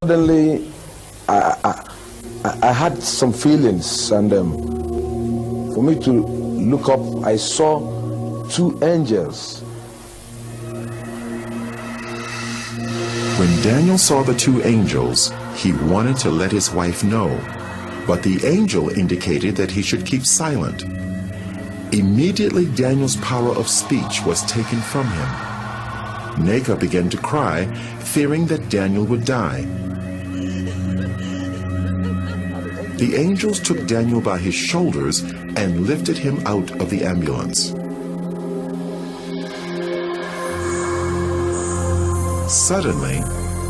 Suddenly, I had some feelings, and for me to look up, I saw two angels. When Daniel saw the two angels, he wanted to let his wife know, but the angel indicated that he should keep silent. Immediately, Daniel's power of speech was taken from him. Neka began to cry, fearing that Daniel would die. The angels took Daniel by his shoulders and lifted him out of the ambulance. Suddenly,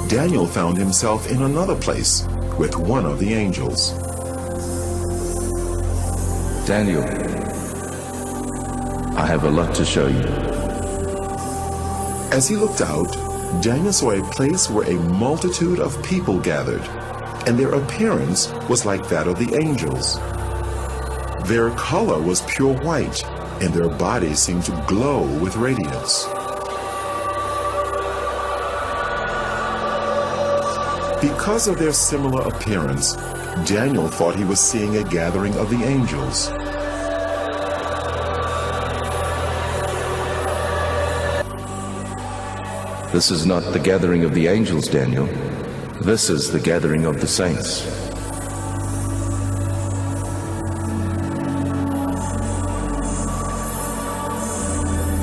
Daniel found himself in another place with one of the angels. Daniel, I have a lot to show you. As he looked out, Daniel saw a place where a multitude of people gathered, and their appearance was like that of the angels. Their color was pure white, and their bodies seemed to glow with radiance. Because of their similar appearance, Daniel thought he was seeing a gathering of the angels. This is not the gathering of the angels, Daniel. This is the gathering of the saints.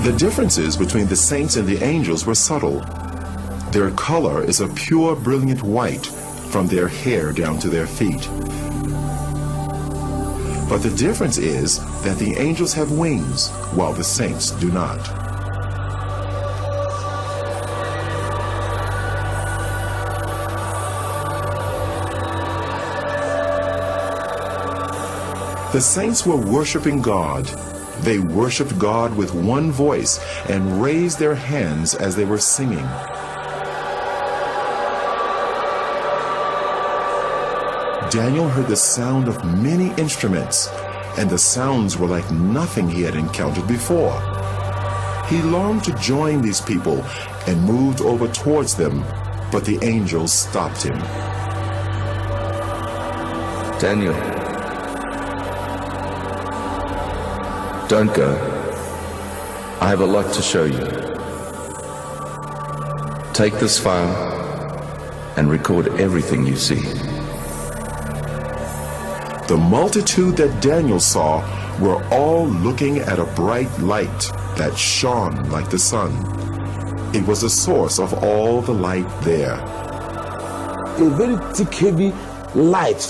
The differences between the saints and the angels were subtle. Their color is a pure, brilliant white from their hair down to their feet. But the difference is that the angels have wings, while the saints do not. The saints were worshiping God. They worshiped God with one voice and raised their hands as they were singing. Daniel heard the sound of many instruments, and the sounds were like nothing he had encountered before. He longed to join these people and moved over towards them, but the angels stopped him. Daniel, don't go. I have a lot to show you. Take this file and record everything you see. The multitude that Daniel saw were all looking at a bright light that shone like the sun. It was the source of all the light there. A very thick, heavy light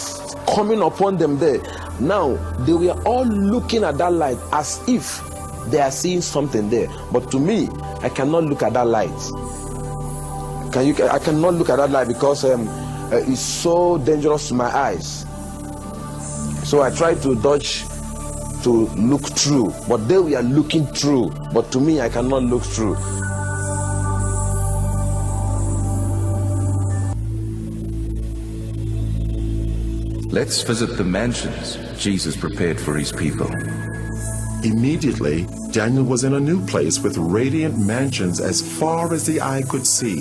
coming upon them there. Now, they were all looking at that light as if they are seeing something there. But to me, I cannot look at that light. I cannot look at that light because it's so dangerous to my eyes. So I tried to dodge to look through, but they were looking through. But to me, I cannot look through. Let's visit the mansions Jesus prepared for his people. Immediately, Daniel was in a new place with radiant mansions as far as the eye could see.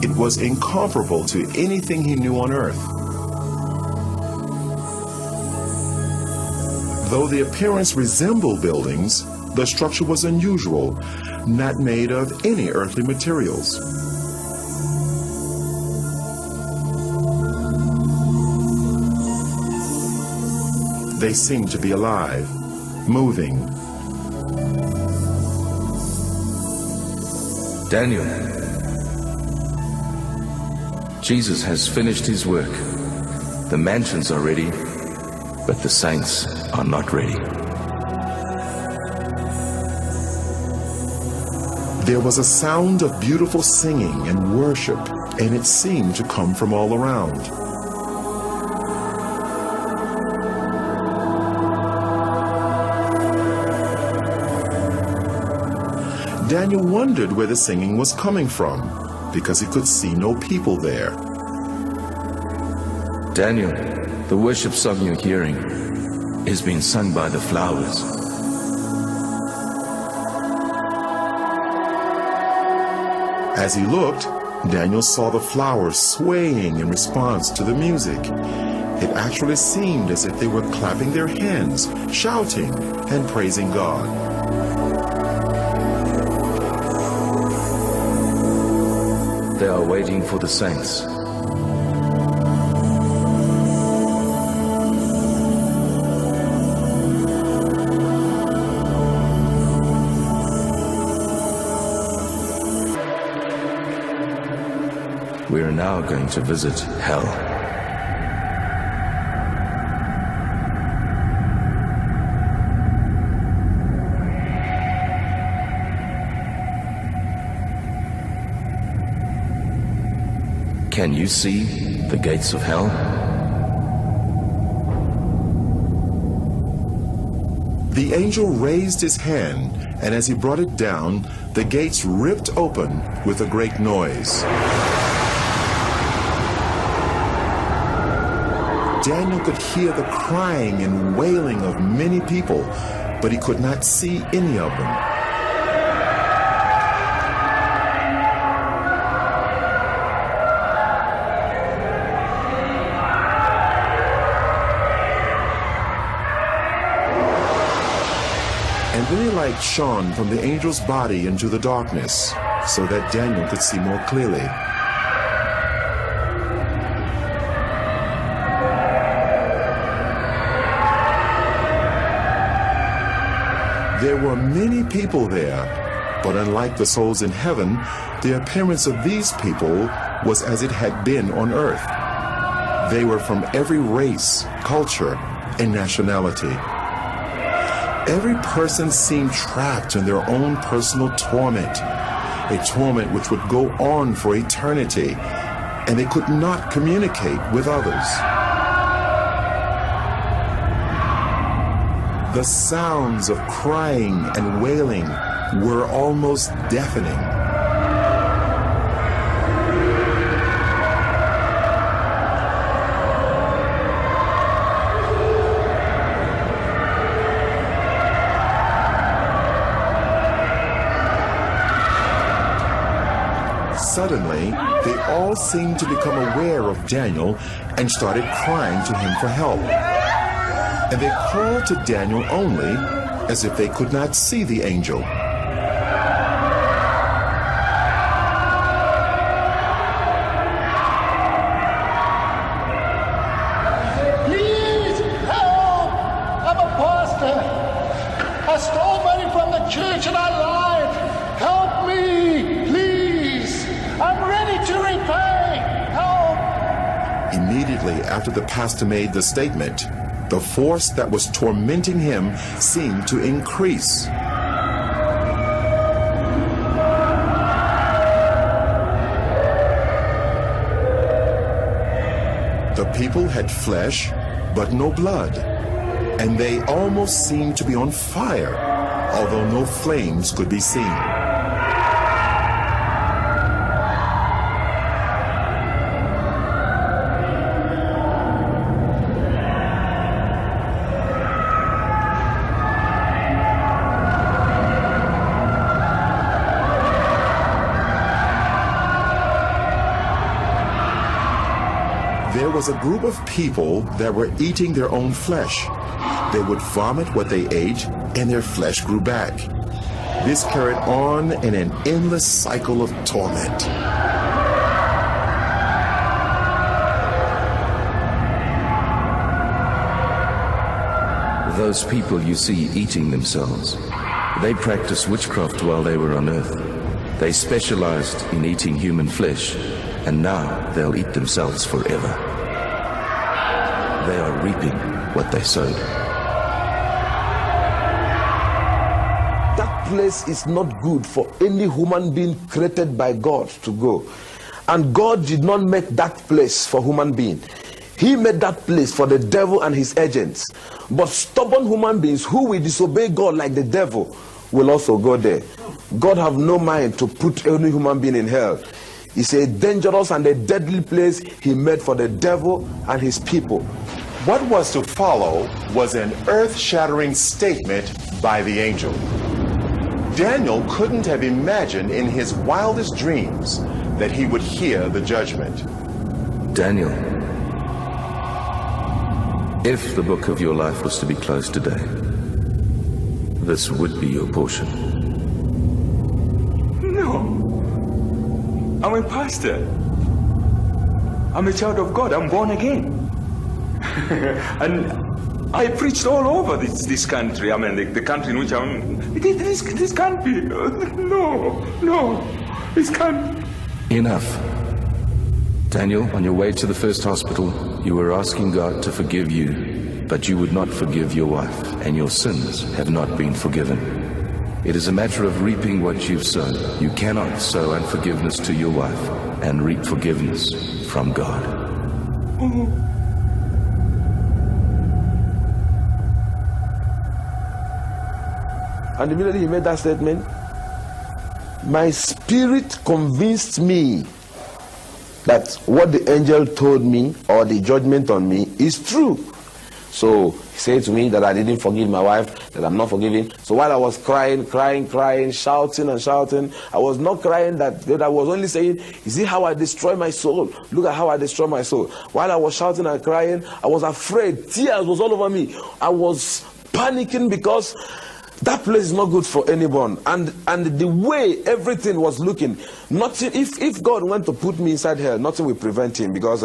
It was incomparable to anything he knew on earth. Though the appearance resembled buildings, the structure was unusual, not made of any earthly materials. They seemed to be alive, moving. Daniel, Jesus has finished his work. The mansions are ready, but the saints are not ready. There was a sound of beautiful singing and worship, and it seemed to come from all around. Daniel wondered where the singing was coming from, because he could see no people there. Daniel, the worship song you're hearing is being sung by the flowers. As he looked, Daniel saw the flowers swaying in response to the music. It actually seemed as if they were clapping their hands, shouting, and praising God. They are waiting for the saints. We are now going to visit hell. Can you see the gates of hell? The angel raised his hand, and as he brought it down, the gates ripped open with a great noise. Daniel could hear the crying and wailing of many people, but he could not see any of them. And then a light shone from the angel's body into the darkness, so that Daniel could see more clearly. There were many people there, but unlike the souls in heaven, the appearance of these people was as it had been on earth. They were from every race, culture, and nationality. Every person seemed trapped in their own personal torment, a torment which would go on for eternity, and they could not communicate with others. The sounds of crying and wailing were almost deafening. Suddenly, they all seemed to become aware of Daniel and started crying to him for help. And they called to Daniel only as if they could not see the angel. Please help! I'm a pastor. I stole money from the church and I lied. Help me, please. I'm ready to repay. Help! Immediately after the pastor made the statement, the force that was tormenting him seemed to increase. The people had flesh, but no blood, and they almost seemed to be on fire, although no flames could be seen. There was a group of people that were eating their own flesh. They would vomit what they ate, and their flesh grew back. This carried on in an endless cycle of torment. Those people you see eating themselves, they practiced witchcraft while they were on earth. They specialized in eating human flesh, and now they'll eat themselves forever. They are reaping what they sowed. That place is not good for any human being created by God to go. And God did not make that place for human being. He made that place for the devil and his agents. But stubborn human beings who will disobey God like the devil will also go there. God have no mind to put any human being in hell. It's a dangerous and a deadly place he made for the devil and his people. What was to follow was an earth-shattering statement by the angel. Daniel couldn't have imagined in his wildest dreams that he would hear the judgment. Daniel, if the book of your life was to be closed today, this would be your portion. No. I'm a pastor. I'm a child of God. I'm born again. And I preached all over this country. I mean, the country in which I'm... This can't be. No. This can't. Enough. Daniel, on your way to the first hospital, you were asking God to forgive you, but you would not forgive your wife, and your sins have not been forgiven. It is a matter of reaping what you've sown. You cannot sow unforgiveness to your wife and reap forgiveness from God. And immediately he made that statement, my spirit convinced me that what the angel told me, or the judgment on me, is true. So he said to me that I didn't forgive my wife, that I'm not forgiving. So while I was crying, shouting, I was not crying that I was only saying, you see how I destroy my soul? Look at how I destroy my soul. While I was shouting and crying, I was afraid. Tears was all over me. I was panicking because that place is not good for anyone. And the way everything was looking, nothing, if God went to put me inside hell, nothing will prevent him. Because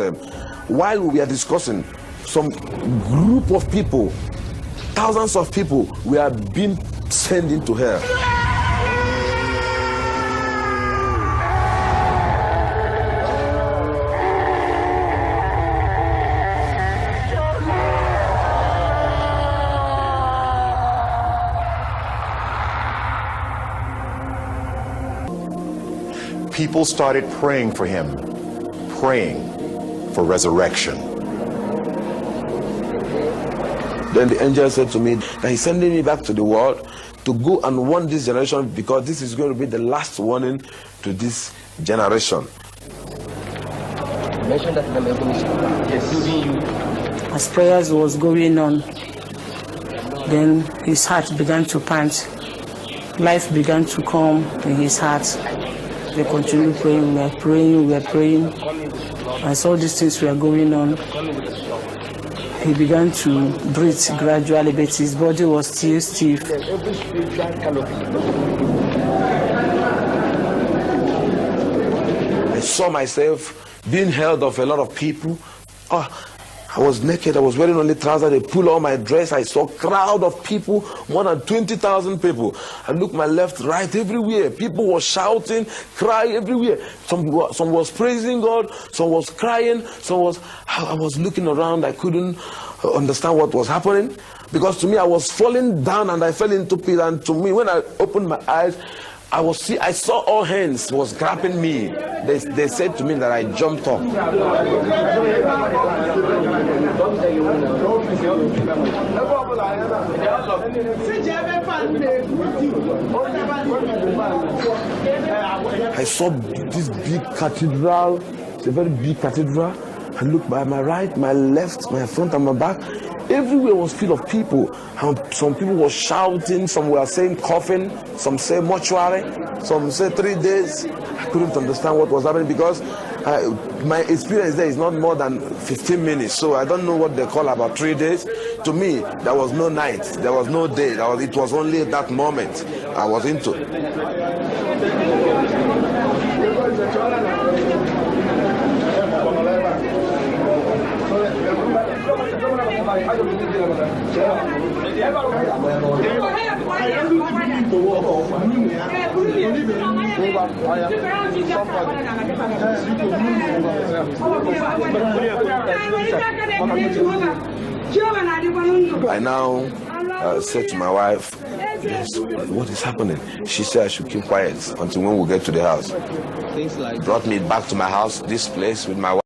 while we are discussing, some group of people, thousands of people, we are being sent into hell. People started praying for him, praying for resurrection. Then the angel said to me that he's sending me back to the world to go and warn this generation, because this is going to be the last warning to this generation. As prayers was going on, then his heart began to pant. Life began to come in his heart. We continued praying, we were praying. As all these things were going on, he began to breathe gradually, but his body was still stiff. I saw myself being held of a lot of people. I was naked, I was wearing only trousers, they pulled all my dress. I saw a crowd of people, more than 20,000 people. I looked my left, right, everywhere. People were shouting, crying everywhere. Some was praising God, some was crying, I was looking around, I couldn't understand what was happening. Because to me, I was falling down and I fell into pit. And to me, when I opened my eyes, I saw all hands was grabbing me. They said to me that I jumped up. I saw this big cathedral. It's a very big cathedral. I looked by my right, my left, my front and my back. Everywhere was full of people. Some people were shouting, some were saying coffin, some say mortuary, some say 3 days. I couldn't understand what was happening because my experience there is not more than 15 minutes. So I don't know what they call about 3 days. To me, there was no night, there was no day. It was only that moment I was into. I now said to my wife, yes, what is happening? She said I should keep quiet until when we get to the house. Brought me back to my house, this place with my wife.